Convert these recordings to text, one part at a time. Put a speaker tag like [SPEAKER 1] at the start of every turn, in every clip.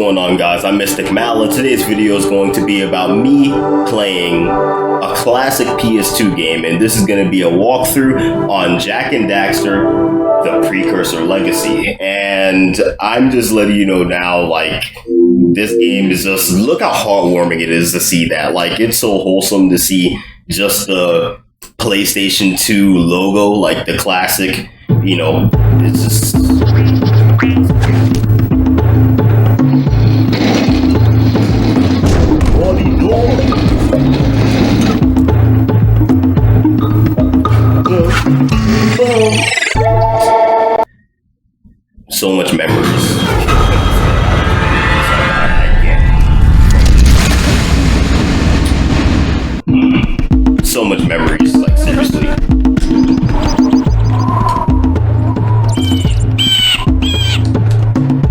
[SPEAKER 1] going on, guys? I'm Mystic Mal, and today's video is going to be about me playing a classic PS2 game, and this is going to be a walkthrough on Jak and Daxter, the Precursor Legacy. And I'm just letting you know now, like, this game is just, look how heartwarming it is to see that. Like, it's so wholesome to see just the PlayStation 2 logo, like the classic, you know, it's just... So much memories. So much memories, like seriously.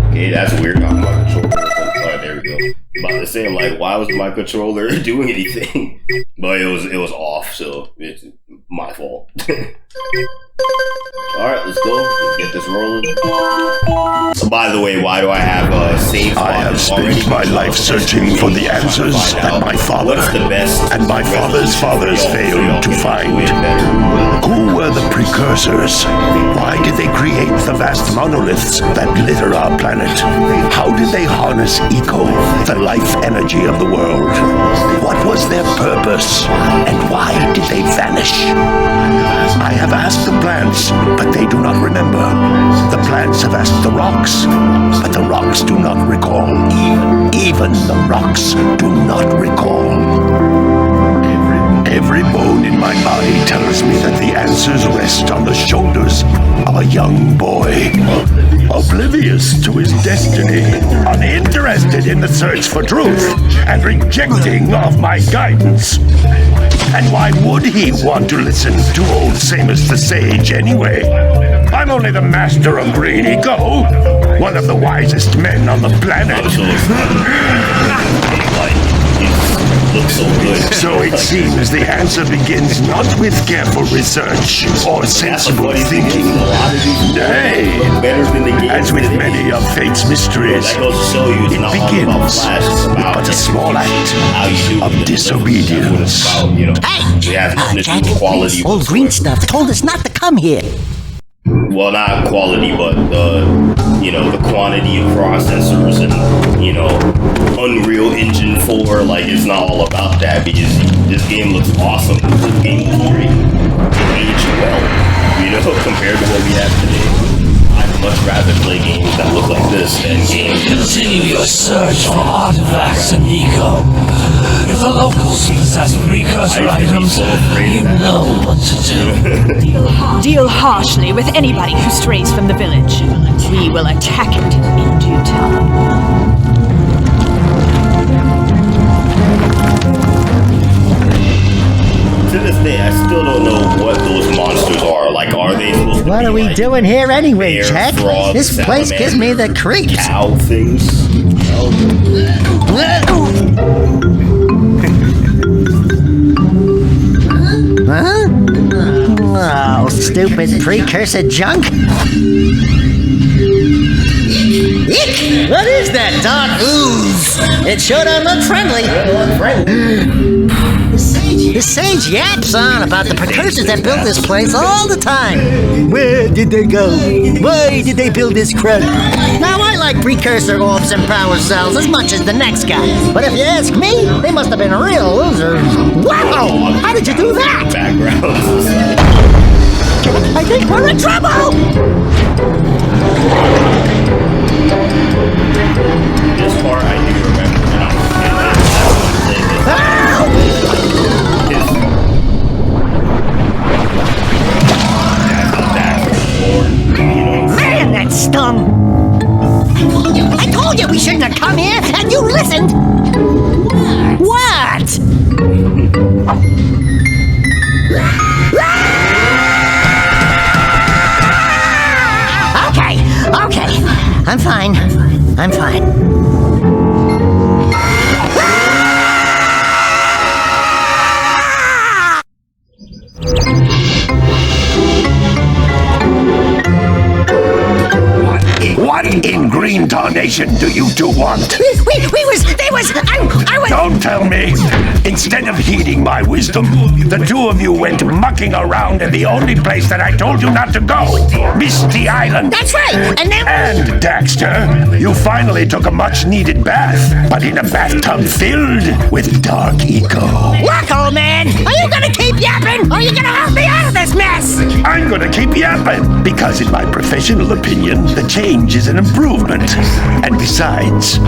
[SPEAKER 1] Okay, that's weird. My controller. Oh, there we go. I'm about to say, like, why was my controller doing anything? But it was off, so it's my fault. Alright, let's go. Let's get this rolling. So, by the way, why do I have a save file?
[SPEAKER 2] I have spent my life searching for the answers that my father and my father's fathers failed to find. Who were the precursors? Why did they create the vast monoliths that litter our planet? How did they harness eco, the life energy of the world? What was their purpose? And why did they vanish? I have asked the plants, but they do not remember. The plants have asked the rocks, but the rocks do not recall. Even the rocks do not recall. Every bone in my body tells me that the answers rest on the shoulders of a young boy. Oblivious to his destiny, uninterested in the search for truth, and rejecting of my guidance. And why would he want to listen to old Samus the Sage anyway? I'm only the master of green eco, one of the wisest men on the planet. So it seems the answer begins not with careful research or sensible thinking. Nay, as with many of fate's mysteries, it begins with but a small act of disobedience.
[SPEAKER 3] Hey! Jack, old green stuff told us not to come here.
[SPEAKER 1] Well, not quality, but the quantity of processors and, Unreal Engine 4, like, it's not all about that, because this game looks awesome. This game is great. It aged well, compared to what we have today. I'd much rather play games that look like this than games.
[SPEAKER 4] Continue your search for artifacts and eco. If the locals possess precursor items, you know what to do.
[SPEAKER 5] Deal harshly with anybody who strays from the village. We will attack it in due time.
[SPEAKER 1] To this day, I still don't know what those monsters are. Like, are they supposed to be,
[SPEAKER 3] what are we doing here anyway,
[SPEAKER 1] bear,
[SPEAKER 3] Jack?
[SPEAKER 1] frogs,
[SPEAKER 3] This place gives me the creeps.
[SPEAKER 1] Cow things.
[SPEAKER 3] Huh? Oh, stupid precursor junk. Eek! What is that dark ooze? It sure don't look friendly. The sage yaps on about the precursors that built this place all the time. Where did they go? Why did they build this crud? Now, I like precursor orbs and power cells as much as the next guy. But if you ask me, they must have been real losers. Wow! How did you do that?
[SPEAKER 1] Backgrounds.
[SPEAKER 3] I think we're in trouble!
[SPEAKER 1] This part I do remember now.
[SPEAKER 3] Man, that stung! I told you we shouldn't have come here, and you listened! What? Okay, I'm fine.
[SPEAKER 2] What What in green tarnation do you two want?
[SPEAKER 3] I was...
[SPEAKER 2] Don't tell me. Instead of heeding my wisdom, the two of you went mucking around in the only place that I told you not to go, Misty Island.
[SPEAKER 3] That's right, and then...
[SPEAKER 2] And, Daxter, you finally took a much-needed bath, but in a bathtub filled with dark eco.
[SPEAKER 3] Look, old man, are you gonna keep yapping, or are you gonna help me out of this mess?
[SPEAKER 2] I'm gonna keep yapping, because in my professional opinion, the change is an improvement. And besides,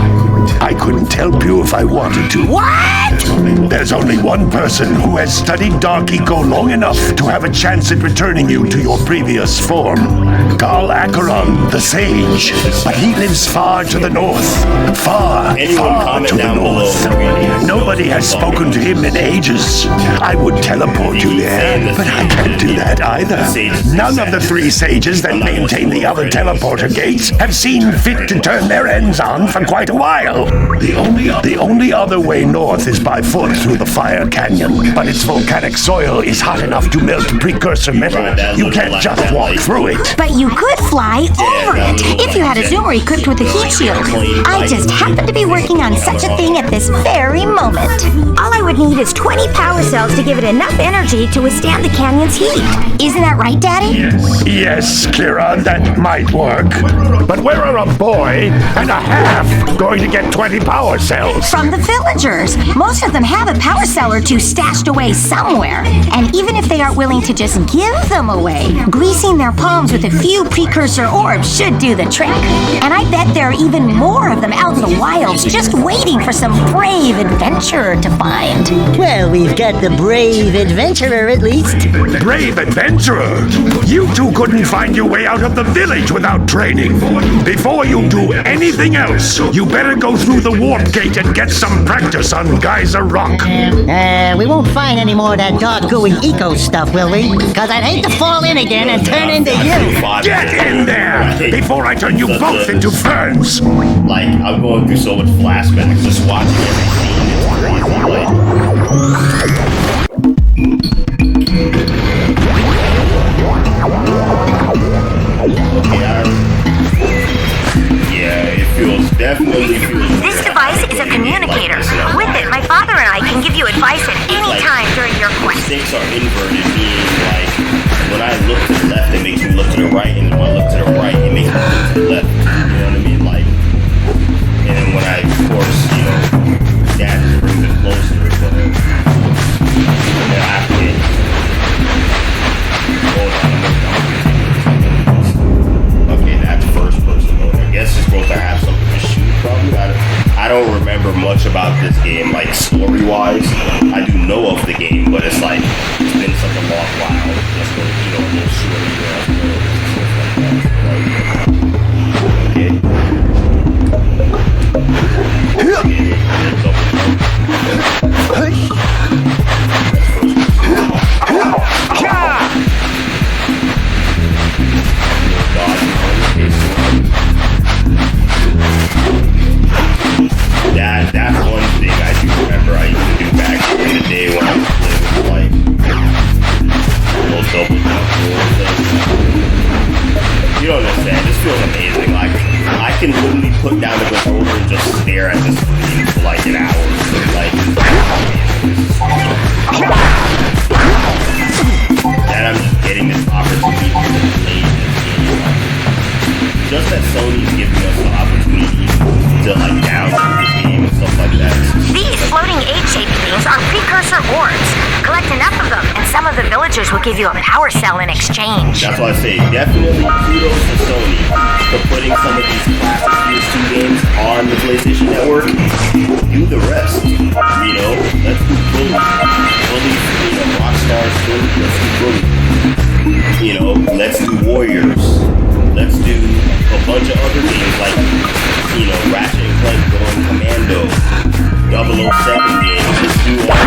[SPEAKER 2] I couldn't help you if I wanted to.
[SPEAKER 3] What?
[SPEAKER 2] There's only one person who has studied Dark Eco long enough to have a chance at returning you to your previous form. Gal Acheron, the Sage. But he lives far to the north. Far to the north. Nobody has spoken to him in ages. I would teleport you there, but I can't do that either. None of the three sages that maintain the other teleporter gates have seen fit to turn their ends on for quite a while. The only other way north is by foot through the Fire Canyon, but its volcanic soil is hot enough to melt precursor metal. You can't just walk through it.
[SPEAKER 6] But you could fly over it if you had a zoomer equipped with a heat shield. I just happen to be working on such a thing at this very moment. All I would need is 20 power cells to give it enough energy to withstand the canyon's heat. Isn't that right, Daddy?
[SPEAKER 2] Yes, Kira, that might work. But where are a boy and a half going to get 20 power cells?
[SPEAKER 6] From the villagers. Most of them have a power cell or two stashed away somewhere. And even if they aren't willing to just give them away, greasing their palms with a few precursor orbs should do the trick. And I bet there are even more of them out in the wilds just waiting for some brave adventurer to find.
[SPEAKER 3] Well, we've got the brave adventurer at least.
[SPEAKER 2] Brave adventurer? You two couldn't find your way out of the village without training. Before you do anything else, you better go through the warp gate and get some practice on Geyser Rock.
[SPEAKER 3] We won't find any more of that dog gooey eco stuff, will we? Because I'd hate to fall in again and turn into you.
[SPEAKER 2] Get in there before I turn you both into ferns.
[SPEAKER 1] Like, I'm going through so much flashbacks just watching every definitely feels
[SPEAKER 6] This device is a communicator. With it, my father and I can give you advice at any time during your quest.
[SPEAKER 1] Sticks are inverted, meaning like when I look to the left, it makes me look to the right, and when I look to the right, it makes me look to the left. You know what I mean? Like, and then when I, of course, that just brings it closer. But then I have to hold on. Okay, that's first person mode. I guess it's supposed to have something to shoot. Probably. I don't remember much about this game, like story-wise. I do know of the game, but it's like it's been such a long while. Just for, a little short That's one thing I do remember I used to do back in the day when I was playing with, like, little double jump rolls. You don't understand. This feels amazing. Like, I can literally put down the controller and just stare at this screen for like an hour. Like, and I'm just getting this opportunity to play this game. Just that Sony's giving us the opportunity to like download this game and stuff like that.
[SPEAKER 6] These floating egg-shaped things are precursor orbs. Collect enough of them, and some of the villagers will give you a power cell in exchange.
[SPEAKER 1] That's why I say definitely kudos to Sony for putting some of these classic PS2 games on the PlayStation Network. Do the rest. Let's do Bully, Rockstar's Bully, let's do Bully. Let's do Warriors. Let's do a bunch of other games like, Ratchet and Clank going Commando, 007 games. Let's do all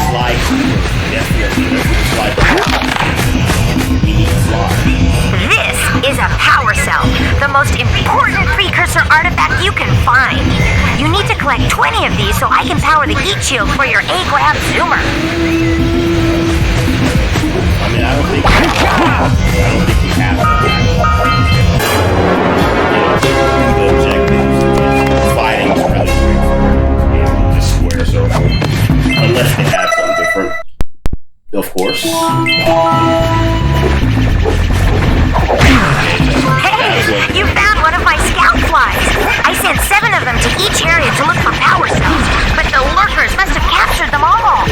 [SPEAKER 1] Sly Cooper, definitely. Let's do Sly Cooper. We need Sly.
[SPEAKER 6] This is a power cell, the most important precursor artifact you can find. You need to collect 20 of these so I can power the heat shield for your A-Grab zoomer.
[SPEAKER 1] I don't think we have that. the objectives. Fighting is really quick for this square circle. Unless they have something different. Of course.
[SPEAKER 6] Hey, you found one of my scout flies. I sent 7 of them to each area to look for power cells, but the lurkers must have captured them all.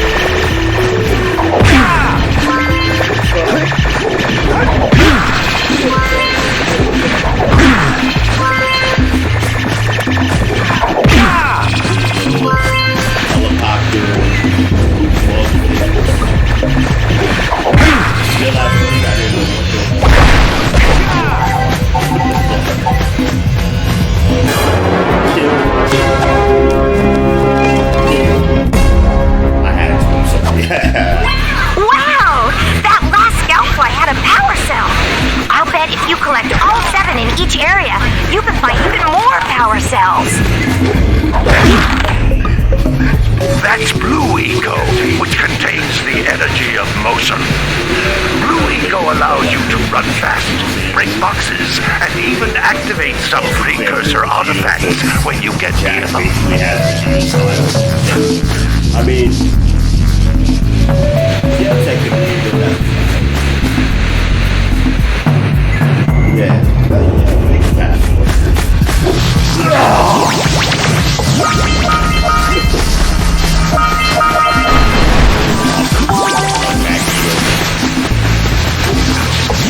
[SPEAKER 6] Wow! That last scout fly had a power cell. I'll bet if you collect all 7 in each area, you can find even more power cells.
[SPEAKER 2] That's Blue Eco, which contains the energy of motion. Blue Eco allows you to run fast, break boxes, and even activate some precursor artifacts when you get near them.
[SPEAKER 1] I mean, yeah, technically,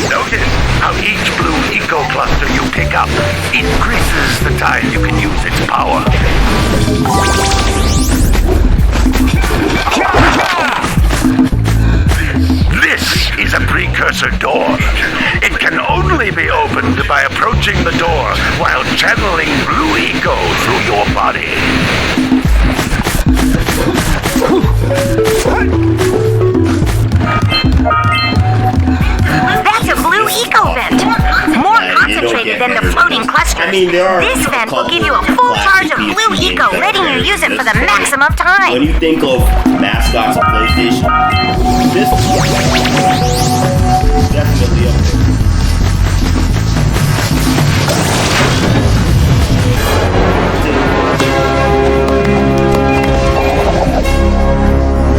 [SPEAKER 2] Notice how each Blue Eco cluster you pick up increases the time you can use its power. This is a precursor door. It can only be opened by approaching the door while channeling Blue Eco through your body.
[SPEAKER 6] That's a Blue Eco vent. More concentrated than the floating clusters.
[SPEAKER 1] I mean, there are
[SPEAKER 6] this vent will give you a full charge of Blue Eco, letting you use it for the maximum time.
[SPEAKER 1] When you think of mascots of PlayStation, this is definitely up there.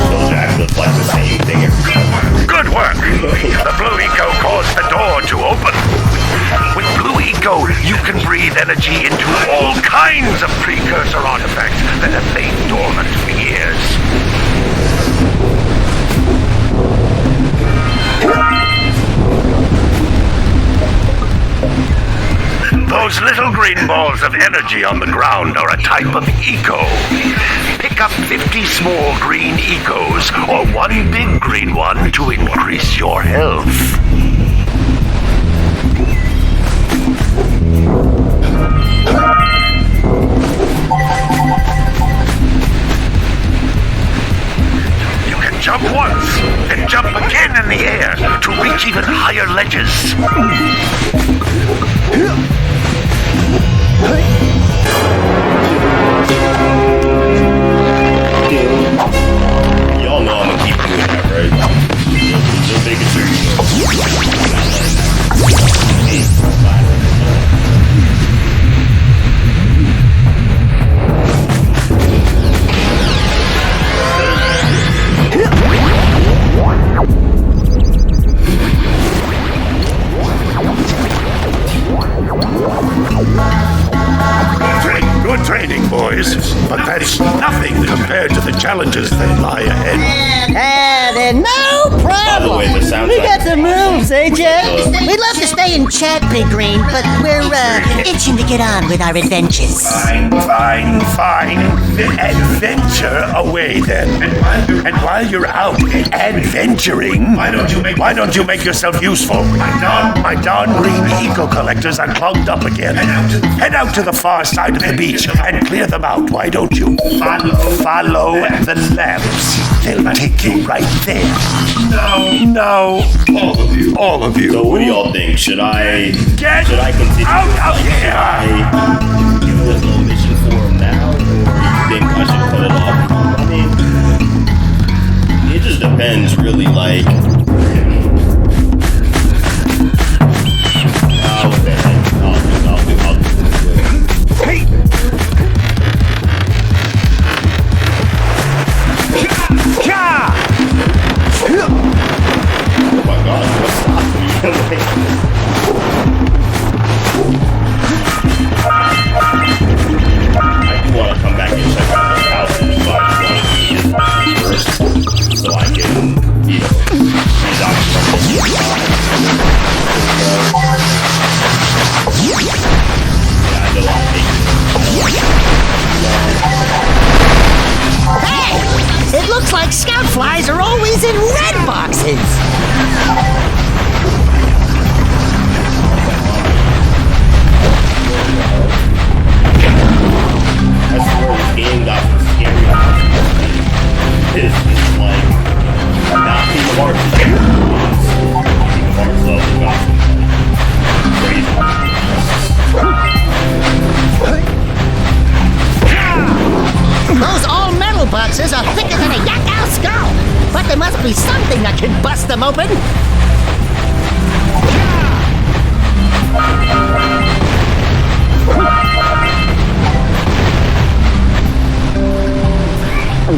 [SPEAKER 1] So Jack looks like the same thing every time.
[SPEAKER 2] Good work! The Blue Eco caused the door to open. With Blue Eco, you can breathe energy into all kinds of precursor artifacts that have lain dormant for years. Those little green balls of energy on the ground are a type of eco. Pick up 50 small green ecos or 1 big green one to increase your health. You can jump once, then jump again in the air to reach even higher ledges.
[SPEAKER 1] Y'all know I'm gonna keep doing that, right? Just making sure you know.
[SPEAKER 2] Good training, boys, but that's nothing compared to the challenges that lie ahead.
[SPEAKER 3] Then no problem.
[SPEAKER 1] By the way, the soundtrack.
[SPEAKER 3] We got the moves, eh, Jack? We'd love to stay and chat, Big Green, but we're itching to get on with our adventures.
[SPEAKER 2] Fine. Adventure away then. And while you're out adventuring, why don't you make yourself useful? My darn green eco collectors are clogged up again. Head out to the far side of the beach and clear them out, why don't you? Follow the lamps. They'll take you right there. No. All of you.
[SPEAKER 1] So what do y'all think? Should I continue?
[SPEAKER 2] Out of here!
[SPEAKER 1] Should I do this little mission for him now, or do you think I should cut it off? I mean, it just depends, really. Like, what the heck? I'll do.
[SPEAKER 3] Looks like scout flies are always in red boxes.
[SPEAKER 1] That's where this game got some scary. It's like not Kingdom Hearts. Kingdom Hearts love the gospel. Crazy.
[SPEAKER 3] Those all-metal boxes are thicker than a Yakao skull, but there must be something that can bust them open.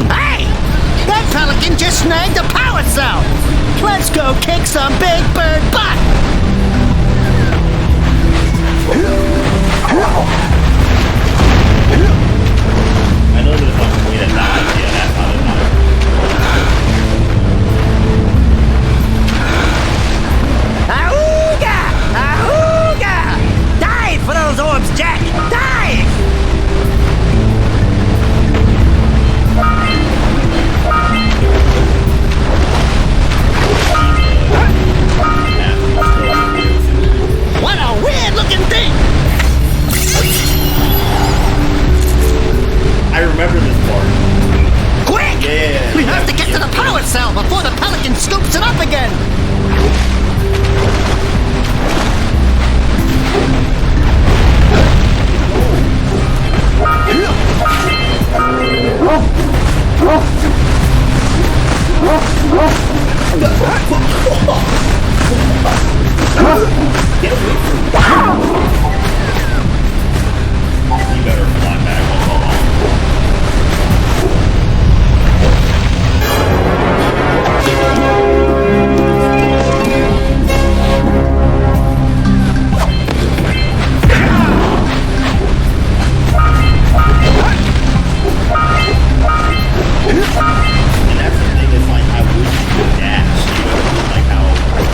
[SPEAKER 3] Hey! That pelican just snagged a power cell! Let's go kick some big bird butt!
[SPEAKER 1] I know there's like a way to die. Yeah, that's how to die.
[SPEAKER 3] Ahooga! Ahooga! Dive for those orbs, Jack! Dive! What a weird-looking thing!
[SPEAKER 1] I remember this part.
[SPEAKER 3] Quick!
[SPEAKER 1] Yeah.
[SPEAKER 3] We have to get to the power cell before the pelican scoops it up again!
[SPEAKER 1] Get away from me. You better fly back. And that's the thing, is like I wish you could dash, you know, like how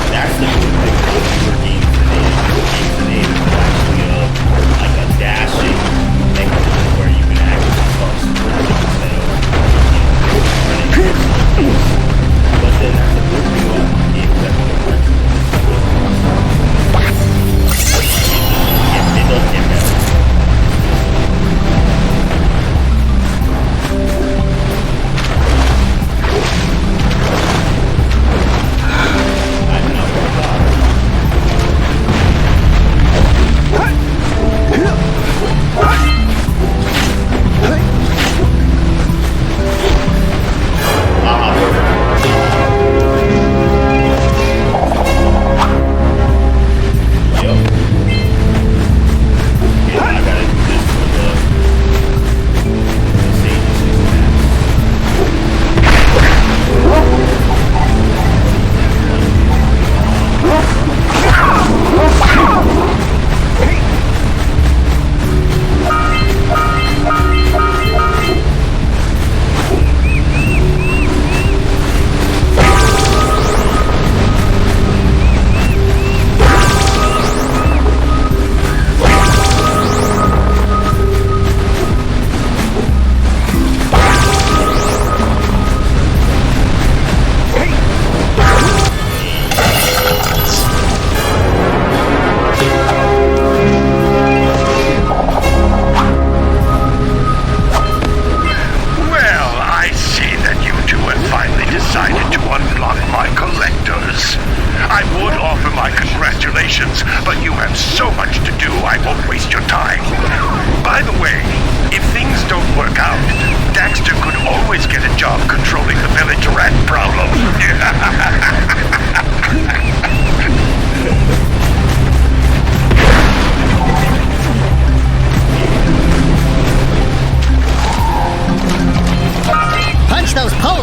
[SPEAKER 1] that's the good thing about newer games today is actually like a dashing mechanism where you can actually start sprinting instead of running. But then that's the good thing about games that we can it does get better.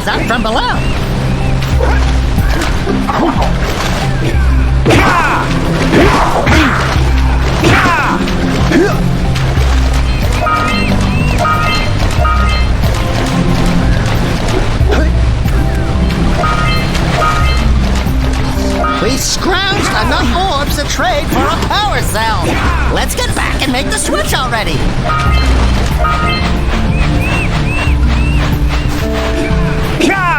[SPEAKER 3] Out from below. We scrounged enough orbs to trade for a power cell. Let's get back and make the switch already.
[SPEAKER 2] Yeah!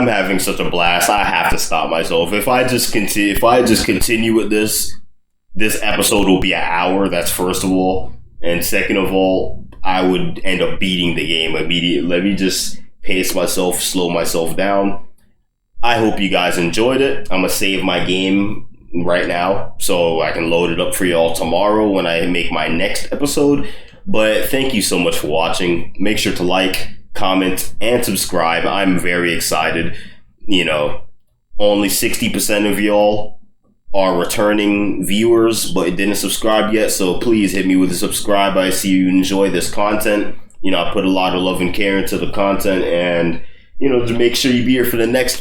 [SPEAKER 1] I'm having such a blast. I have to stop myself. If I just continue with this episode will be an hour. That's first of all, and second of all, I would end up beating the game immediately. Let me just pace myself, slow myself down. I hope you guys enjoyed it. I'm gonna save my game right now so I can load it up for y'all tomorrow when I make my next episode. But thank you so much for watching. Make sure to like, comment, and subscribe. I'm very excited. You know, only 60% of y'all are returning viewers but didn't subscribe yet, so please hit me with a subscribe. I see you enjoy this content. You know, I put a lot of love and care into the content, and you know, to make sure you be here for the next one.